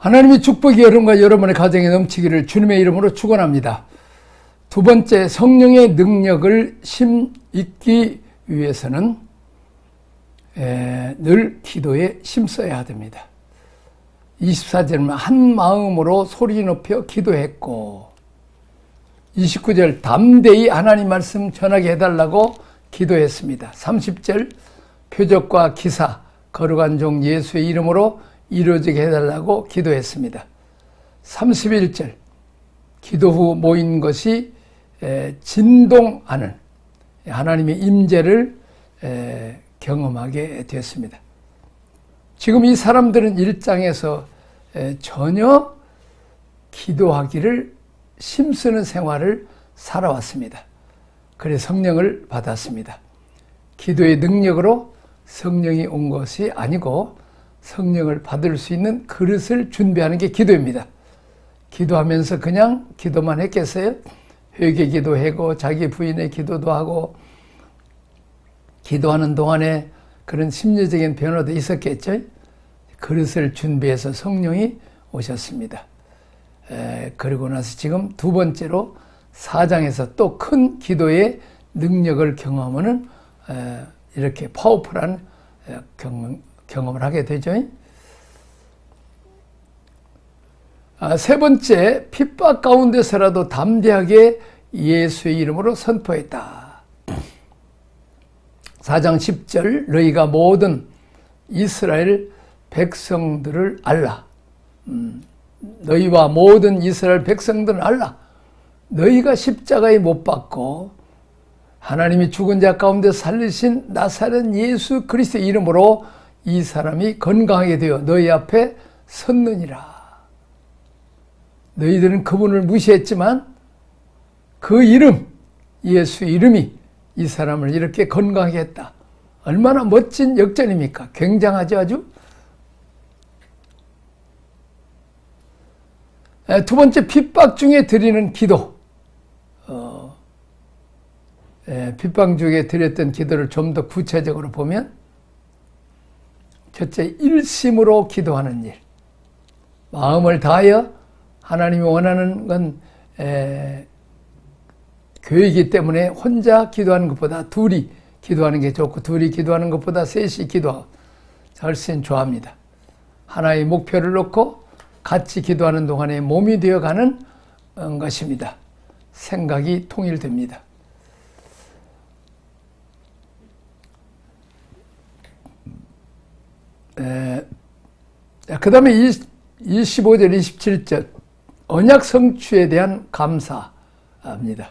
하나님의 축복이 여러분과 여러분의 가정에 넘치기를 주님의 이름으로 축원합니다. 두 번째, 성령의 능력을 심있기 위해서는 늘 기도에 힘써야 됩니다. 24절은 한 마음으로 소리 높여 기도했고, 29절 담대히 하나님 말씀 전하게 해달라고 기도했습니다. 30절 표적과 기사 거룩한 종 예수의 이름으로 이루어지게 해달라고 기도했습니다. 31절 기도 후 모인 것이 진동하는 하나님의 임재를 경험하게 되었습니다. 지금 이 사람들은 1장에서 전혀 기도하기를 힘쓰는 생활을 살아왔습니다. 그래서 성령을 받았습니다. 기도의 능력으로 성령이 온 것이 아니고 성령을 받을 수 있는 그릇을 준비하는 게 기도입니다. 기도하면서 그냥 기도만 했겠어요? 회개 기도하고 자기 부인의 기도도 하고 기도하는 동안에 그런 심리적인 변화도 있었겠죠? 그릇을 준비해서 성령이 오셨습니다. 그리고 나서 지금 두 번째로 4장에서 또 큰 기도의 능력을 경험하는 이렇게 파워풀한 경험을 하게 되죠. 세 번째, 핍박 가운데서라도 담대하게 예수의 이름으로 선포했다. 4장 10절 너희가 모든 이스라엘 백성들을 알라. 너희와 모든 이스라엘 백성들은 알라. 너희가 십자가에 못 박고 하나님이 죽은 자 가운데 살리신 나사렛 예수 그리스도의 이름으로 이 사람이 건강하게 되어 너희 앞에 섰느니라. 너희들은 그분을 무시했지만 그 이름, 예수 이름이 이 사람을 이렇게 건강하게 했다. 얼마나 멋진 역전입니까? 굉장하죠, 아주? 두 번째, 핍박 중에 드리는 기도. 핍박 중에 드렸던 기도를 좀 더 구체적으로 보면, 첫째, 일심으로 기도하는 일. 마음을 다하여 하나님이 원하는 건 교회이기 때문에 혼자 기도하는 것보다 둘이 기도하는 게 좋고, 둘이 기도하는 것보다 셋이 기도하고 훨씬 좋아합니다. 하나의 목표를 놓고 같이 기도하는 동안에 몸이 되어가는 것입니다. 생각이 통일됩니다. 그 다음에 25절, 27절 언약 성취에 대한 감사입니다.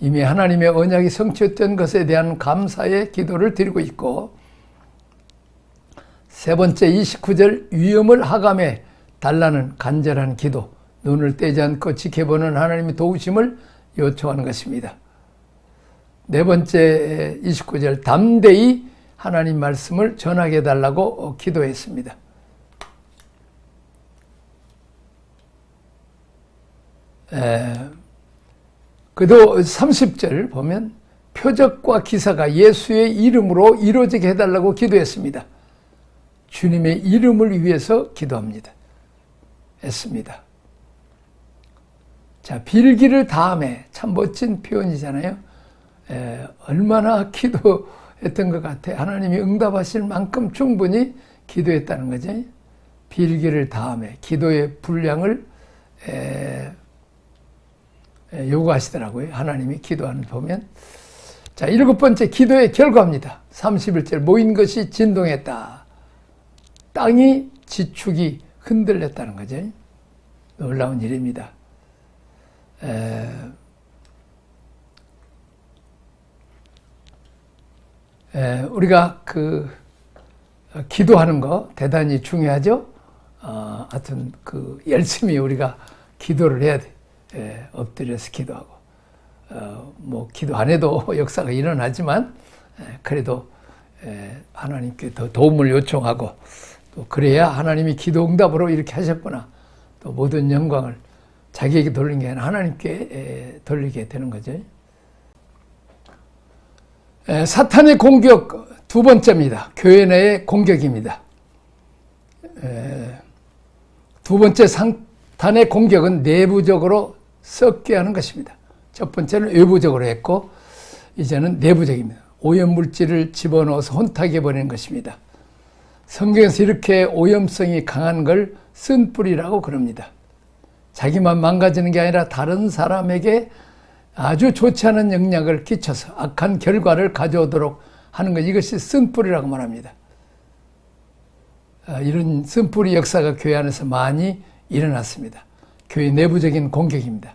이미 하나님의 언약이 성취했던 것에 대한 감사의 기도를 드리고 있고, 세 번째 29절 위험을 하감해 달라는 간절한 기도, 눈을 떼지 않고 지켜보는 하나님의 도우심을 요청하는 것입니다. 네 번째 29절 담대히 하나님 말씀을 전하게 해달라고 기도했습니다. 그도 30절 보면 표적과 기사가 예수의 이름으로 이루어지게 해달라고 기도했습니다. 주님의 이름을 위해서 기도합니다. 했습니다. 자, 빌기를 다함에 참 멋진 표현이잖아요. 얼마나 기도했던 것 같아. 하나님이 응답하실 만큼 충분히 기도했다는 거죠. 빌기를 다함에 기도의 분량을 요구하시더라고요. 하나님이 기도하는 보면. 자, 7번째 기도의 결과입니다. 31절 모인 것이 진동했다. 땅이 지축이 흔들렸다는 거죠. 놀라운 일입니다. 우리가 기도하는 거 대단히 중요하죠. 하여튼 열심히 우리가 기도를 해야 돼. 엎드려서 기도하고, 뭐 기도 안 해도 역사가 일어나지만 그래도 하나님께 더 도움을 요청하고, 또 그래야 하나님이 기도 응답으로 이렇게 하셨구나. 또 모든 영광을 자기에게 돌리는 게 아니라 하나님께 돌리게 되는 거죠. 사탄의 공격 두 번째입니다. 교회 내의 공격입니다. 두 번째 사탄의 공격은 내부적으로 썩게 하는 것입니다. 첫 번째는 외부적으로 했고 이제는 내부적입니다. 오염물질을 집어넣어서 혼탁해 버리는 것입니다. 성경에서 이렇게 오염성이 강한 걸 쓴뿌리라고 그럽니다. 자기만 망가지는 게 아니라 다른 사람에게 아주 좋지 않은 영향을 끼쳐서 악한 결과를 가져오도록 하는 것, 이것이 쓴뿌리라고 말합니다. 이런 쓴뿌리 역사가 교회 안에서 많이 일어났습니다. 교회 내부적인 공격입니다.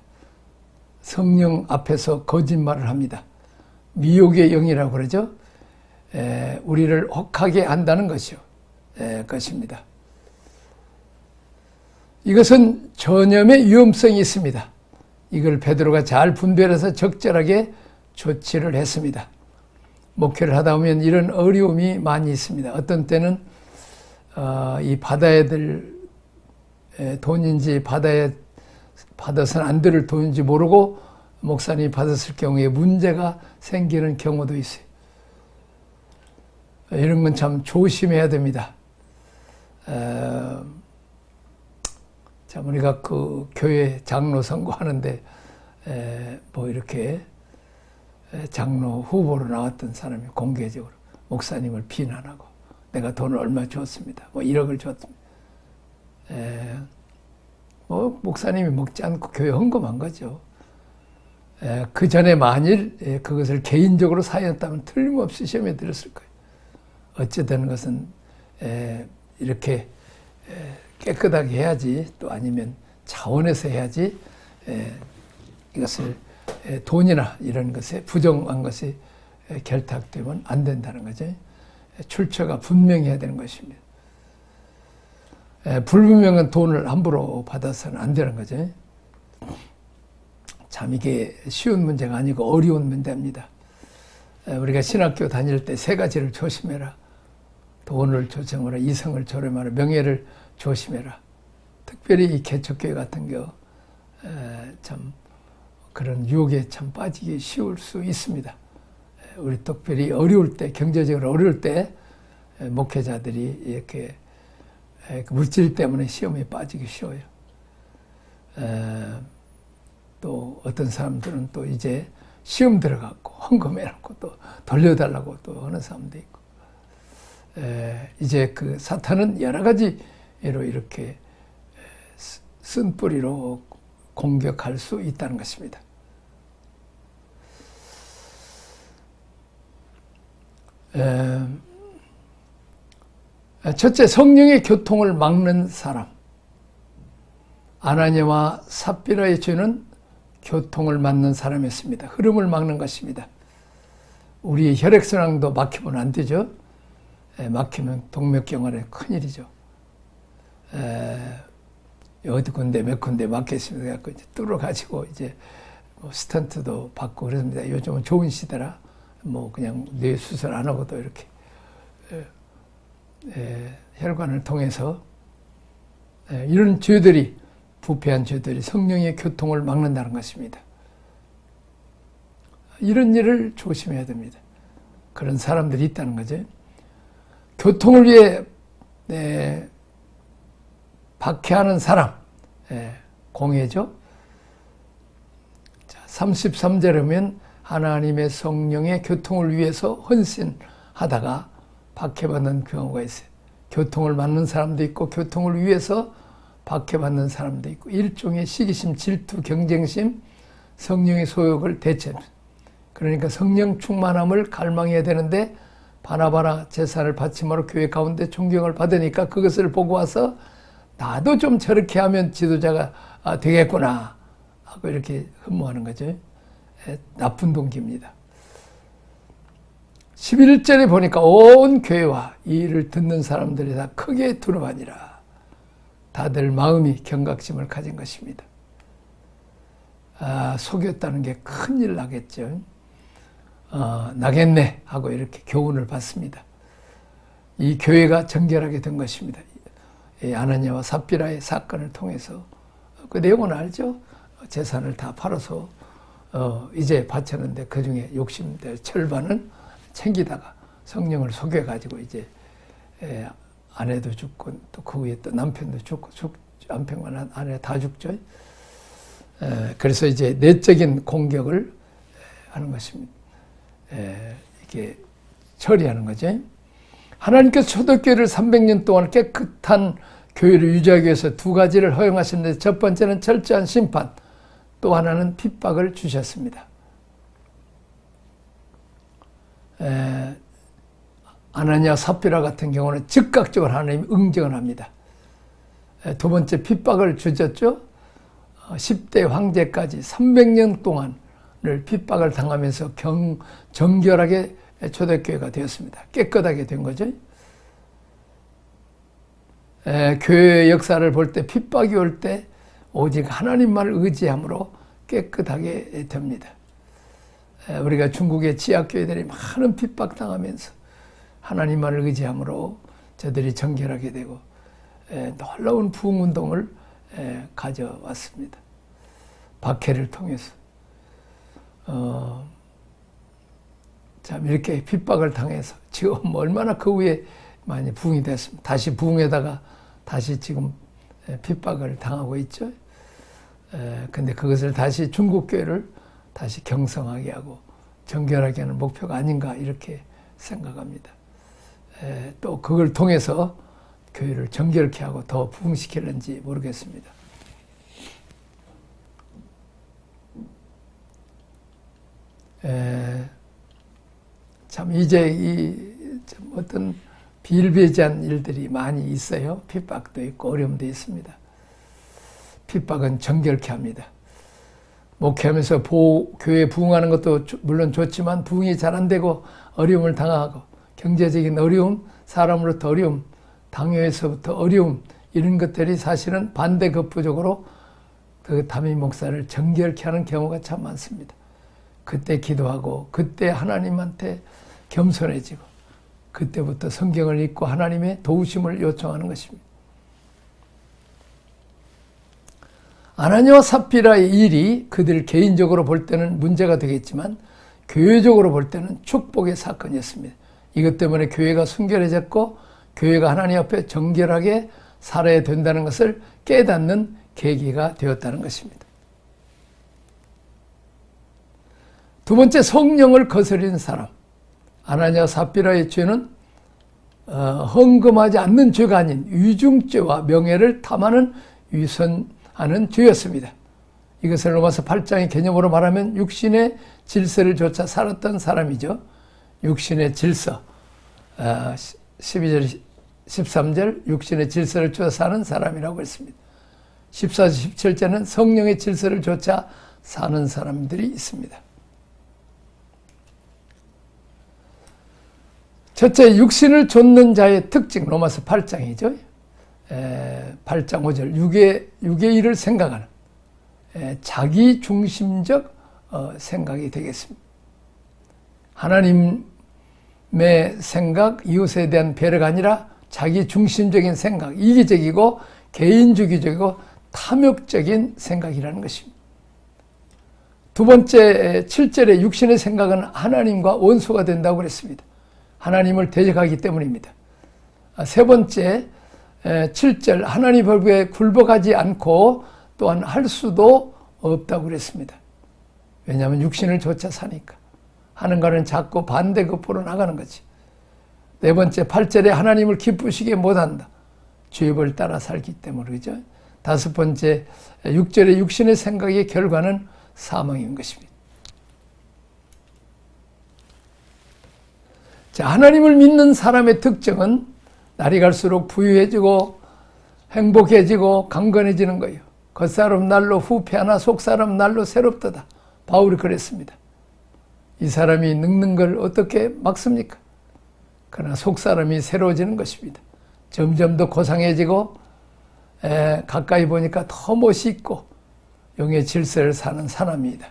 성령 앞에서 거짓말을 합니다. 미혹의 영이라고 그러죠. 우리를 혹하게 한다는 것입니다. 이것은 전염의 위험성이 있습니다. 이걸 베드로가 잘 분별해서 적절하게 조치를 했습니다. 목회를 하다 보면 이런 어려움이 많이 있습니다. 어떤 때는 이 받아야 될 돈인지 받아서는 안 될 돈인지 모르고 목사님이 받았을 경우에 문제가 생기는 경우도 있어요. 이런 건 참 조심해야 됩니다. 참 우리가 그 교회 장로 선거하는데 뭐 이렇게 장로 후보로 나왔던 사람이 공개적으로 목사님을 비난하고 내가 돈을 얼마 줬습니다. 뭐 1억을 줬습니다. 뭐 목사님이 먹지 않고 교회 헌금한 거죠. 그 전에 만일 그것을 개인적으로 사였다면 틀림없이 시험에 들었을 거예요. 어찌되는 것은 이렇게 깨끗하게 해야지, 또 아니면 차원에서 해야지 이것을 돈이나 이런 것에 부정한 것이 결탁되면 안 된다는 거죠. 출처가 분명해야 되는 것입니다. 불분명한 돈을 함부로 받아서는 안 되는 거죠. 참 이게 쉬운 문제가 아니고 어려운 문제입니다. 우리가 신학교 다닐 때 세 가지를 조심해라. 돈을 조심하라, 이성을 조심하라, 명예를 조심해라. 특별히 이 개척교회 같은 경우 참 그런 유혹에 참 빠지기 쉬울 수 있습니다. 우리 특별히 어려울 때, 경제적으로 어려울 때 목회자들이 이렇게 물질 때문에 시험에 빠지기 쉬워요. 또 어떤 사람들은 또 이제 시험 들어갔고 헌금해놓고 또 돌려달라고 또 하는 사람도 있고, 이제 그 사탄은 여러 가지로 이렇게 쓴뿌리로 공격할 수 있다는 것입니다. 첫째, 성령의 교통을 막는 사람. 아나니아와 삽비라의 죄는 교통을 막는 사람이었습니다. 흐름을 막는 것입니다. 우리의 혈액순환도 막히면 안 되죠. 막히면 동맥경화에 큰일이죠. 어디 군데 몇 군데 막혔습니다. 그래갖고 이제 뚫어가지고 이제 뭐 스턴트도 받고 그랬습니다. 요즘은 좋은 시대라 뭐 그냥 뇌 수술 안 하고도 이렇게 혈관을 통해서 이런 죄들이, 부패한 죄들이 성령의 교통을 막는다는 것입니다. 이런 일을 조심해야 됩니다. 그런 사람들이 있다는 거죠. 교통을 위해 박해하는 사람, 공예죠. 33절이면 하나님의 성령의 교통을 위해서 헌신하다가 박해받는 경우가 있어요. 교통을 막는 사람도 있고 교통을 위해서 박해받는 사람도 있고, 일종의 시기심, 질투, 경쟁심, 성령의 소욕을 대체합니다. 그러니까 성령 충만함을 갈망해야 되는데 바나바나 제사를 바침하러 교회 가운데 존경을 받으니까 그것을 보고 와서 나도 좀 저렇게 하면 지도자가 되겠구나 하고 이렇게 흠모하는 거죠. 나쁜 동기입니다. 11절에 보니까 온 교회와 이 일을 듣는 사람들이 다 크게 두려워하니라. 다들 마음이 경각심을 가진 것입니다. 속였다는 게 큰일 나겠죠. 나겠네 하고 이렇게 교훈을 받습니다. 이 교회가 정결하게 된 것입니다. 아나니아와 삽비라의 사건을 통해서. 그 내용은 알죠? 재산을 다 팔아서 이제 바쳤는데 그 중에 욕심될 절반은 챙기다가 성령을 속여가지고 이제 아내도 죽고 또 그 후에 또 남편도 죽고 안팎만 아니라 다 죽죠. 그래서 이제 내적인 공격을 하는 것입니다. 이게 처리하는 거죠. 하나님께서 초대교회를 300년 동안 깨끗한 교회를 유지하기 위해서 두 가지를 허용하셨는데, 첫 번째는 철저한 심판, 또 하나는 핍박을 주셨습니다. 아나니아 삽비라 같은 경우는 즉각적으로 하나님이 응징을 합니다. 두 번째 핍박을 주셨죠. 10대 황제까지 300년 동안을 핍박을 당하면서 정결하게 초대교회가 되었습니다. 깨끗하게 된 거죠. 교회의 역사를 볼 때 핍박이 올 때 오직 하나님만을 의지함으로 깨끗하게 됩니다. 우리가 중국의 지하교회들이 많은 핍박당하면서 하나님만을 의지함으로 저들이 정결하게 되고 놀라운 부흥운동을 가져왔습니다. 박해를 통해서. 참 이렇게 핍박을 당해서 지금 얼마나 그 후에 많이 부흥이 됐습니다. 다시 부흥에다가 다시 지금 핍박을 당하고 있죠. 근데 그것을 다시 중국교회를 다시 경성하게 하고 정결하게 하는 목표가 아닌가 이렇게 생각합니다. 또 그걸 통해서 교회를 정결케 하고 더 부흥시키는지 모르겠습니다. 참 이제 어떤 비일비재한 일들이 많이 있어요. 핍박도 있고 어려움도 있습니다. 핍박은 정결케 합니다. 목회하면서 교회 부흥하는 것도 물론 좋지만 부흥이 잘 안 되고 어려움을 당하고 경제적인 어려움, 사람으로부터 어려움, 당회에서부터 어려움, 이런 것들이 사실은 반대급부적으로 그 담임 목사를 정결케 하는 경우가 참 많습니다. 그때 기도하고 그때 하나님한테 겸손해지고 그때부터 성경을 읽고 하나님의 도우심을 요청하는 것입니다. 아나니아와 삽비라의 일이 그들 개인적으로 볼 때는 문제가 되겠지만 교회적으로 볼 때는 축복의 사건이었습니다. 이것 때문에 교회가 순결해졌고 교회가 하나님 앞에 정결하게 살아야 된다는 것을 깨닫는 계기가 되었다는 것입니다. 두 번째, 성령을 거스르는 사람. 아나니아 삽비라의 죄는 헌금하지 않는 죄가 아닌 위중죄와 명예를 탐하는 위선하는 죄였습니다. 이것을 로마서 8장의 개념으로 말하면 육신의 질서를 좇아 살았던 사람이죠. 육신의 질서, 12절, 13절 육신의 질서를 좇아 사는 사람이라고 했습니다. 14절, 17절은 성령의 질서를 좇아 사는 사람들이 있습니다. 첫째, 육신을 좇는 자의 특징, 로마서 8장이죠. 8장 5절, 육의 일을 생각하는 자기 중심적 생각이 되겠습니다. 하나님의 생각, 이웃에 대한 배려가 아니라 자기 중심적인 생각, 이기적이고 개인주의적이고 탐욕적인 생각이라는 것입니다. 두 번째, 7절에 육신의 생각은 하나님과 원수가 된다고 그랬습니다. 하나님을 대적하기 때문입니다. 세 번째, 7절, 하나님 법에 굴복하지 않고 또한 할 수도 없다고 그랬습니다. 왜냐하면 육신을 좇아 사니까. 하는가는 자꾸 반대급부로 나가는 거지. 네 번째, 8절에 하나님을 기쁘시게 못한다. 죄업을 따라 살기 때문에, 그죠? 다섯 번째, 6절에 육신의 생각의 결과는 사망인 것입니다. 자, 하나님을 믿는 사람의 특징은 날이 갈수록 부유해지고 행복해지고 강건해지는 거예요. 겉사람 날로 후패하나 속사람 날로 새롭도다. 바울이 그랬습니다. 이 사람이 늙는 걸 어떻게 막습니까? 그러나 속사람이 새로워지는 것입니다. 점점 더 고상해지고 가까이 보니까 더 멋있고 영의 질서를 사는 사람입니다.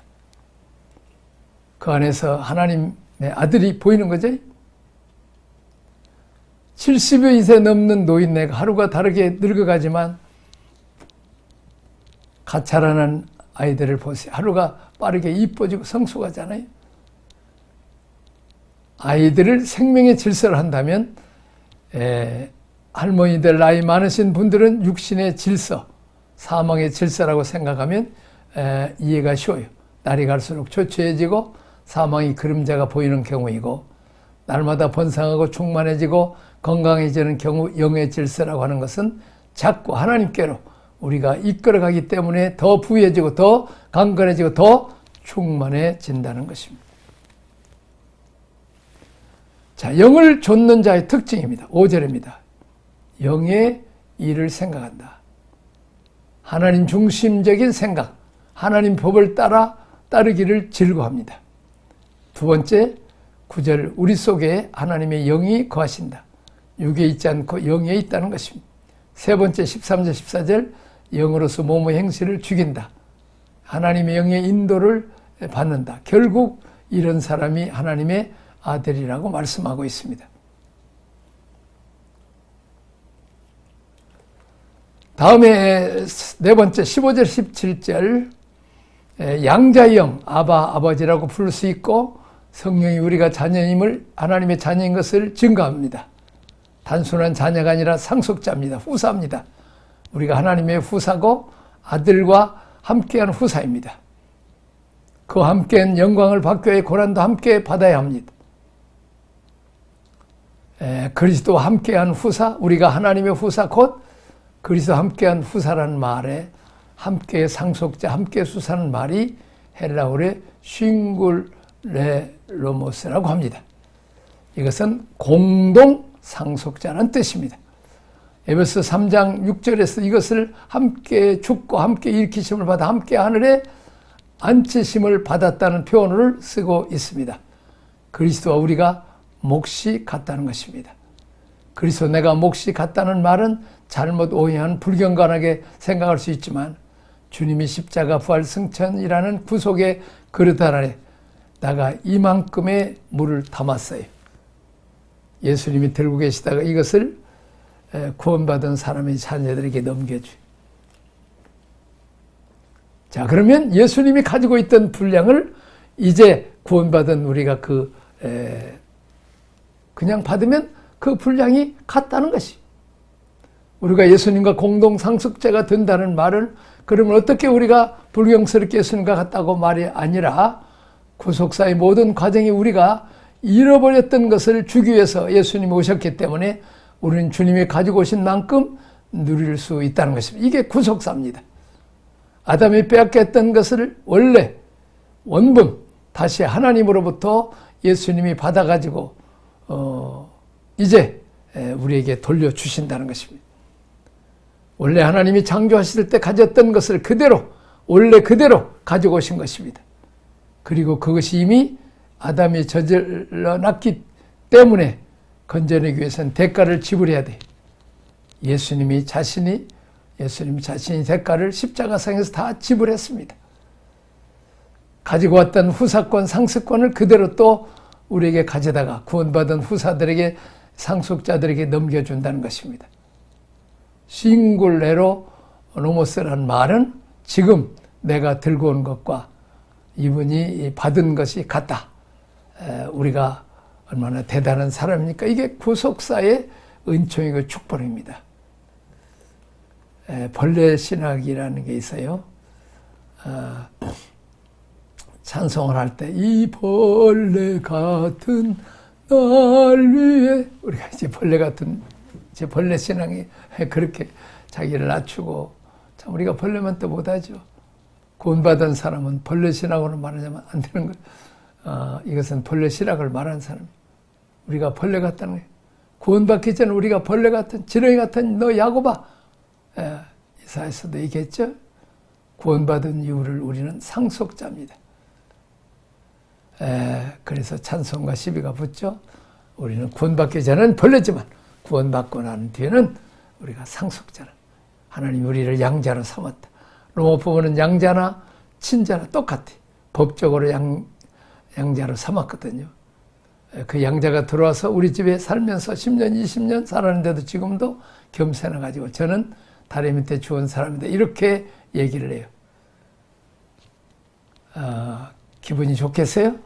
그 안에서 하나님의 아들이 보이는 거죠. 70여 세 넘는 노인네가 하루가 다르게 늙어가지만 갓 자라는 아이들을 보세요. 하루가 빠르게 이뻐지고 성숙하잖아요. 아이들을 생명의 질서를 한다면 할머니들 나이 많으신 분들은 육신의 질서, 사망의 질서라고 생각하면 이해가 쉬워요. 날이 갈수록 초췌해지고 사망이 그림자가 보이는 경우이고, 날마다 번성하고 충만해지고 건강해지는 경우 영의 질서라고 하는 것은 자꾸 하나님께로 우리가 이끌어가기 때문에 더 부유해지고 더 강건해지고 더 충만해진다는 것입니다. 자, 영을 좇는 자의 특징입니다. 5절입니다. 영의 일을 생각한다. 하나님 중심적인 생각, 하나님 법을 따르기를 즐거워합니다. 두 번째, 9절, 우리 속에 하나님의 영이 거하신다. 육에 있지 않고 영에 있다는 것입니다. 세 번째, 13절, 14절, 영으로서 몸의 행실을 죽인다. 하나님의 영의 인도를 받는다. 결국 이런 사람이 하나님의 아들이라고 말씀하고 있습니다. 다음에 네 번째 15절 17절 양자의 영, 아버지라고 부를 수 있고 성령이 우리가 자녀임을, 하나님의 자녀인 것을 증거합니다. 단순한 자녀가 아니라 상속자입니다. 후사입니다. 우리가 하나님의 후사고 아들과 함께한 후사입니다. 그 함께한 영광을 받기 위해 고난도 함께 받아야 합니다. 그리스도와 함께한 후사, 우리가 하나님의 후사 곧 그리스도와 함께한 후사라는 말에 함께 상속자, 함께 수사는 말이 헬라어의 싱굴레로모스라고 합니다. 이것은 공동 상속자라는 뜻입니다. 에베소 3장 6절에서 이것을 함께 죽고 함께 일으키심을 받아 함께 하늘에 앉히심을 받았다는 표현을 쓰고 있습니다. 그리스도와 우리가 몫이 같다는 것입니다. 그리스도 내가 몫이 같다는 말은 잘못 오해한 불경건하게 생각할 수 있지만 주님이 십자가 부활 승천이라는 구속의 그릇 안에 다가 이만큼의 물을 담았어요. 예수님이 들고 계시다가 이것을 구원받은 사람의 자녀들에게 넘겨줘요. 자, 그러면 예수님이 가지고 있던 분량을 이제 구원받은 우리가 그냥 받으면 그 분량이 같다는 것이. 우리가 예수님과 공동 상속자가 된다는 말은 그러면 어떻게 우리가 불경스럽게 예수님과 같다고 말이 아니라 구속사의 모든 과정이 우리가 잃어버렸던 것을 주기 위해서 예수님이 오셨기 때문에 우리는 주님이 가지고 오신 만큼 누릴 수 있다는 것입니다. 이게 구속사입니다. 아담이 빼앗겼던 것을 원래 원본 다시 하나님으로부터 예수님이 받아가지고 이제 우리에게 돌려주신다는 것입니다. 원래 하나님이 창조하실 때 가졌던 것을 그대로 원래 그대로 가지고 오신 것입니다. 그리고 그것이 이미 아담이 저질러 놨기 때문에 건져내기 위해서는 대가를 지불해야 돼. 예수님 자신이 대가를 십자가상에서 다 지불했습니다. 가지고 왔던 후사권, 상속권을 그대로 또 우리에게 가져다가 구원받은 후사들에게, 상속자들에게 넘겨준다는 것입니다. 싱굴레로 노모스라는 말은 지금 내가 들고 온 것과 이분이 받은 것이 같다. 우리가 얼마나 대단한 사람입니까? 이게 구속사의 은총이고 축복입니다. 벌레 신학이라는 게 있어요. 찬송을 할 때 이 벌레 같은 날 위해, 우리가 이제 벌레 같은 벌레 신앙이 그렇게 자기를 낮추고, 참 우리가 벌레만 또 못하죠. 구원받은 사람은 벌레 신학으로 말하자면 안 되는 거예요. 이것은 벌레 신학을 말하는 사람. 우리가 벌레 같다는 거예요. 구원받기 전에 우리가 벌레 같은, 지렁이 같은 너 야고바, 이사야서도 얘기했죠. 구원받은 이유를 우리는 상속자입니다. 그래서 찬송과 시비가 붙죠. 우리는 구원받기 전에는 벌레지만 구원받고 난 뒤에는 우리가 상속자는, 하나님 우리를 양자로 삼았다. 로마 부모는 양자나 친자나 똑같아. 법적으로 양자로 삼았거든요. 그 양자가 들어와서 우리 집에 살면서 10년, 20년 살았는데도 지금도 겸손해 가지고 저는 다리 밑에 주운 사람이다. 이렇게 얘기를 해요. 기분이 좋겠어요?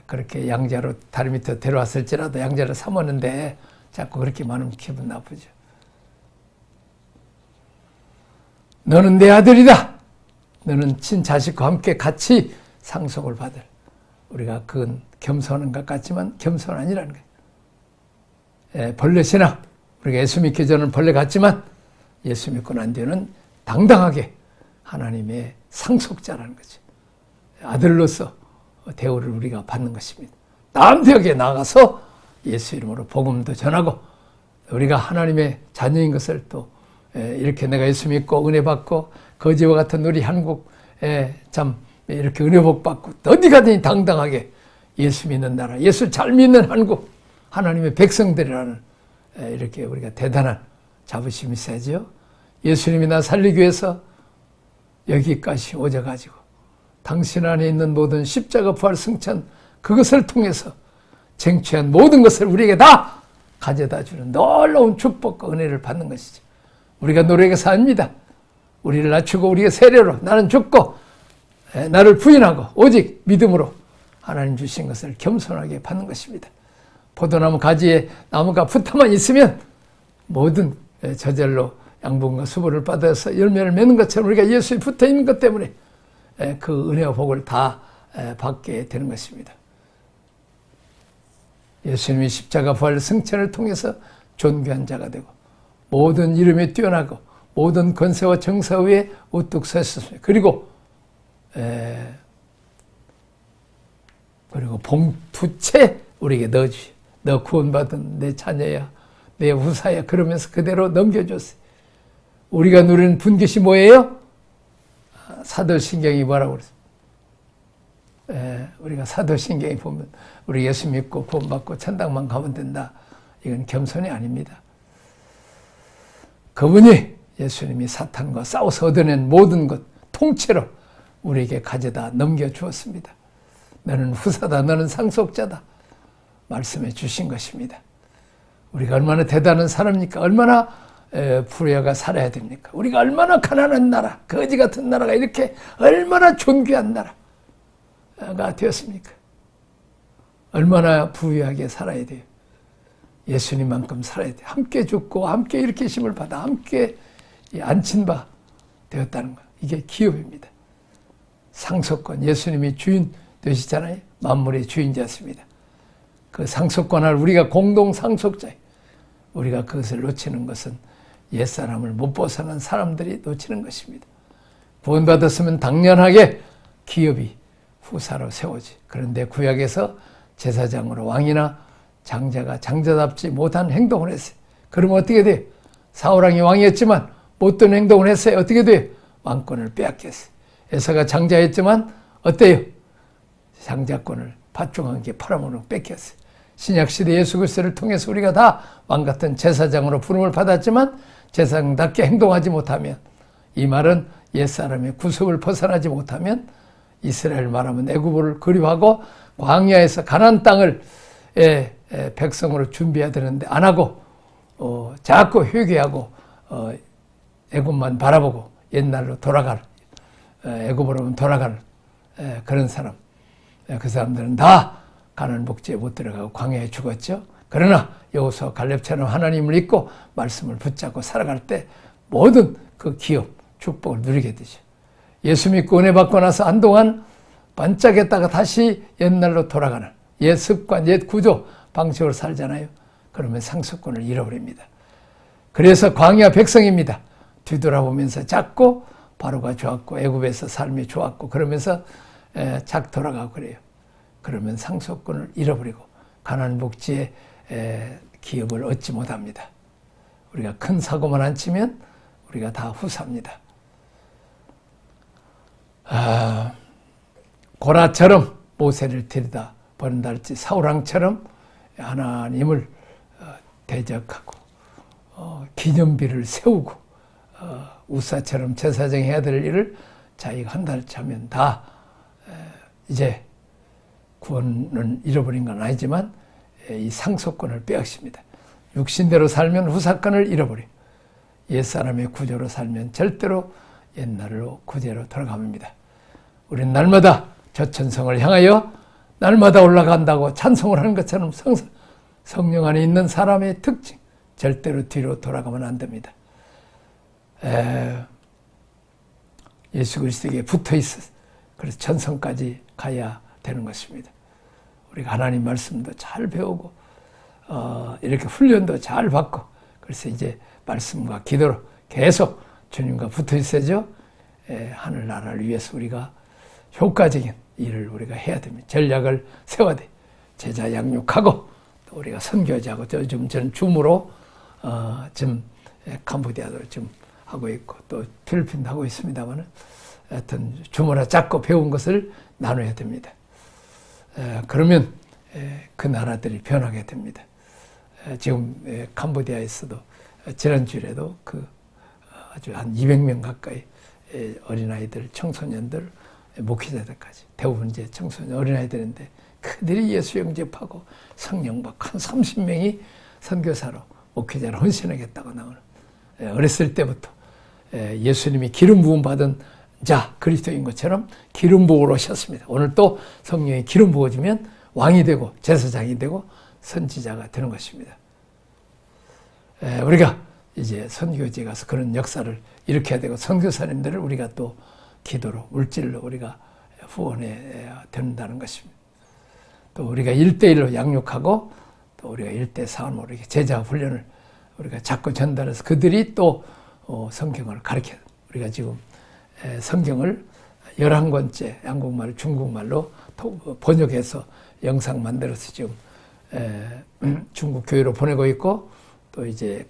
그렇게 양자로 다리 밑에 데려왔을지라도 양자를 삼았는데 자꾸 그렇게 말하면 기분 나쁘죠. 너는 내 아들이다. 너는 친자식과 함께 같이 상속을 받을. 우리가 그건 겸손한 것 같지만 겸손 아니라는 거예요. 벌레 신앙. 우리가 예수 믿기 전은 벌레 같지만 예수 믿고 난 뒤에는 당당하게 하나님의 상속자라는 거죠. 아들로서 대우를 우리가 받는 것입니다. 남대하게 나가서 예수 이름으로 복음도 전하고 우리가 하나님의 자녀인 것을 또 이렇게 내가 예수 믿고 은혜 받고 거지와 같은 우리 한국에 참 이렇게 은혜 복 받고 어디 가든지 당당하게 예수 믿는 나라, 예수 잘 믿는 한국, 하나님의 백성들이라는 이렇게 우리가 대단한 자부심이 있어야죠. 예수님이 나 살리기 위해서 여기까지 오셔가지고 당신 안에 있는 모든 십자가 부활 승천 그것을 통해서 쟁취한 모든 것을 우리에게 다 가져다 주는 놀라운 축복과 은혜를 받는 것이죠. 우리가 노력해서 아닙니다. 우리를 낮추고 우리의 세례로 나는 죽고 나를 부인하고 오직 믿음으로 하나님 주신 것을 겸손하게 받는 것입니다. 포도나무 가지에 나무가 붙어만 있으면 모든 저절로 양분과 수분을 받아서 열매를 맺는 것처럼 우리가 예수에 붙어 있는 것 때문에 그 은혜와 복을 다 받게 되는 것입니다. 예수님이 십자가 부활 승천을 통해서 존귀한 자가 되고 모든 이름에 뛰어나고 모든 권세와 정사 위에 우뚝 서 있었습니다. 그리고 봉투채 우리에게 넣어주시. 너 구원받은 내 자녀야, 내 후사야. 그러면서 그대로 넘겨줬어요. 우리가 누리는 분깃이 뭐예요? 사도신경이 뭐라고 그랬어요? 우리가 사도신경에 보면 우리 예수 믿고 구원받고 천당만 가면 된다. 이건 겸손이 아닙니다. 그분이 예수님이 사탄과 싸워서 얻어낸 모든 것 통째로 우리에게 가져다 넘겨주었습니다. 너는 후사다. 너는 상속자다. 말씀해 주신 것입니다. 우리가 얼마나 대단한 사람입니까? 얼마나 부여가 살아야 됩니까? 우리가 얼마나 가난한 나라, 거지 같은 나라가 이렇게 얼마나 존귀한 나라가 되었습니까? 얼마나 부유하게 살아야 돼요. 예수님만큼 살아야 돼요. 함께 죽고 함께 이렇게 힘을 받아 함께 안친 바 되었다는 것. 이게 기업입니다. 상속권, 예수님이 주인 되시잖아요. 만물의 주인자였습니다. 그 상속권을 우리가 공동 상속자예요. 우리가 그것을 놓치는 것은 옛사람을 못 벗어난 사람들이 놓치는 것입니다. 구원받았으면 당연하게 기업이 후사로 세워지. 그런데 구약에서 제사장으로 왕이나 장자가 장자답지 못한 행동을 했어요. 그러면 어떻게 돼요? 사울왕이 왕이었지만 못된 행동을 했어요. 어떻게 돼요? 왕권을 빼앗겼어요. 에서가 장자였지만 어때요? 장자권을 밭종한게 팔아먹는 뺏겼어요. 신약시대 예수 그리스도를 통해서 우리가 다 왕같은 제사장으로 부름을 받았지만 제사장답게 행동하지 못하면, 이 말은 옛사람의 구습을 벗어나지 못하면 이스라엘 말하면 애굽을 그리워하고 광야에서 가나안 땅을 백성으로 준비해야 되는데 안 하고 자꾸 회개하고 애굽만 바라보고 옛날로 돌아갈, 애굽으로 돌아갈 그런 사람, 그 사람들은 다 가나안 복지에 못 들어가고 광야에 죽었죠. 그러나 여호수아 갈렙처럼 하나님을 믿고 말씀을 붙잡고 살아갈 때 모든 그 기업, 축복을 누리게 되죠. 예수 믿고 은혜 받고 나서 한동안 반짝했다가 다시 옛날로 돌아가는 옛 습관, 옛 구조, 방식으로 살잖아요. 그러면 상속권을 잃어버립니다. 그래서 광야 백성입니다. 뒤돌아보면서 자꾸 바로가 좋았고 애굽에서 삶이 좋았고 그러면서 착 돌아가고 그래요. 그러면 상속권을 잃어버리고 가나안 복지의 기업을 얻지 못합니다. 우리가 큰 사고만 안 치면 우리가 다 후사입니다. 고라처럼 모세를 들이다 버린다 할지 사울왕처럼 하나님을 대적하고 기념비를 세우고 우사처럼 제사장 해야 될 일을 자기가 한다 할지 하면 다 이제 구원은 잃어버린 건 아니지만 이 상속권을 빼앗습니다. 육신대로 살면 후사권을 잃어버려요. 옛사람의 구조로 살면 절대로 옛날로 구제로 돌아갑니다. 우리는 날마다 저천성을 향하여 날마다 올라간다고 찬송을 하는 것처럼 성령 안에 있는 사람의 특징, 절대로 뒤로 돌아가면 안 됩니다. 예수 그리스도에게 붙어 있어. 그래서 전성까지 가야 되는 것입니다. 우리가 하나님 말씀도 잘 배우고 이렇게 훈련도 잘 받고 그래서 이제 말씀과 기도로 계속 주님과 붙어 있어야죠. 하늘나라를 위해서 우리가 효과적인 일을 우리가 해야 됩니다. 전략을 세워야 돼. 제자 양육하고 또 우리가 선교지하고 요즘 저는 줌으로 지금 캄보디아도 좀 하고 있고 또 필리핀도 하고 있습니다만은 하여튼 줌으로 잡고 배운 것을 나눠야 됩니다. 그러면 그 나라들이 변하게 됩니다. 지금 캄보디아에서도 지난주에도 그 아주 한 200명 가까이 어린아이들, 청소년들, 목회자들까지 대부분 이제 청소년 어린아이들인데 그들이 예수 영접하고 성령 받고 한 30명이 선교사로 목회자로 헌신하겠다고 나오는 어렸을 때부터 예수님이 기름 부음 받은 자 그리스도인 것처럼 기름 부으러 오셨습니다. 오늘 또 성령이 기름 부어지면 왕이 되고 제사장이 되고 선지자가 되는 것입니다. 우리가 이제 선교지에 가서 그런 역사를 일으켜야 되고 선교사님들을 우리가 또 기도로 물질로 우리가 후원해야 된다는 것입니다. 또 우리가 1대1로 양육하고 또 우리가 1대4로 이렇게 제자 훈련을 우리가 자꾸 전달해서 그들이 또 성경을 가르쳐요. 우리가 지금 성경을 11권째 한국말, 중국말로 번역해서 영상 만들어서 지금 중국 교회로 보내고 있고 또 이제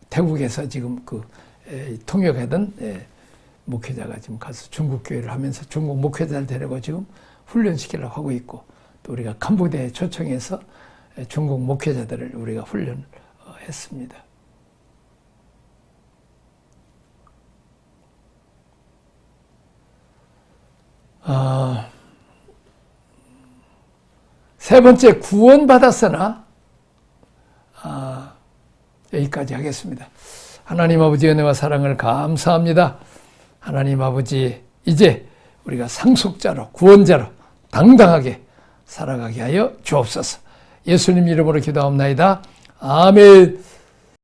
태국에서 지금 그 통역하던 목회자가 지금 가서 중국 교회를 하면서 중국 목회자를 데리고 지금 훈련시키려고 하고 있고 또 우리가 캄보디아에 초청해서 중국 목회자들을 우리가 훈련했습니다. 세 번째, 구원받았으나 여기까지 하겠습니다. 하나님 아버지 은혜와 사랑을 감사합니다. 하나님 아버지 이제 우리가 상속자로 구원자로 당당하게 살아가게 하여 주옵소서. 예수님 이름으로 기도합나이다. 아멘.